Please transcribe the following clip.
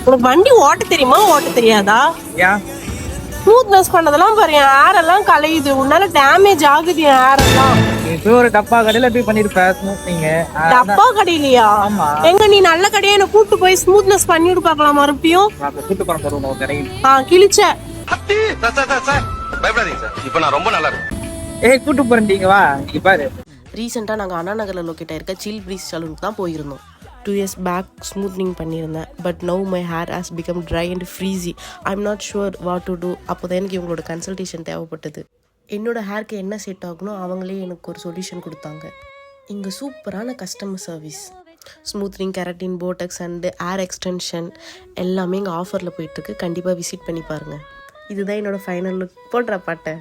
உனக்கு வண்டி ஓட்ட தெரியுமா ஓட்ட தெரியாதா? ஏன் ஸ்மூத்னஸ் பண்ணதெல்லாம் பாரு, என் ஹேர் எல்லாம் கலையுது. உன்னால டேமேஜ் ஆகுது என் ஹேர் எல்லாம். நீ போய் ஒரு டப்பா கடையில போய் பண்ணிருப்ப ஸ்மூத்னிங். டப்பா கடையிலையா? ஆமா. எங்க நீ நல்ல கடையை என்ன கூட்டு போய் ஸ்மூத்னஸ் பண்ணிட்டு பாக்கலாம் மறுபடியும். நான் கூட்டு போன தருவோம் ஒரு கடையில். கிழிச்ச பயப்படாதீங்க சார், இப்போ நான் ரொம்ப நல்லா இருக்கேன். கூட்டு போறீங்க வா இங்க பாரு. ரீசெண்டாக நாங்கள் அண்ணா நகரில் லொக்கேட் ஆயிருக்க சில் ப்ரீஸ் சலூனுக்கு தான் போயிருந்தோம். 2 years பேக் ஸ்மூத்னிங் பண்ணியிருந்தேன். But now my hair has become dry and frizzy. I am not sure what to do. அப்போ தான் எனக்கு இவங்களோட கன்சல்டேஷன் தேவைப்பட்டது. என்னோடய ஹேருக்கு என்ன செட் ஆகணும் அவங்களே எனக்கு ஒரு சொல்யூஷன் கொடுத்தாங்க. இங்கே சூப்பரான customer service. Smoothening, keratin, Botox and hair extension எல்லாமே இங்கே ஆஃபரில் போயிட்டுருக்கு. கண்டிப்பாக விசிட் பண்ணி பாருங்கள். இதுதான் என்னோடய ஃபைனல் லுக். போடுற பாட்டை.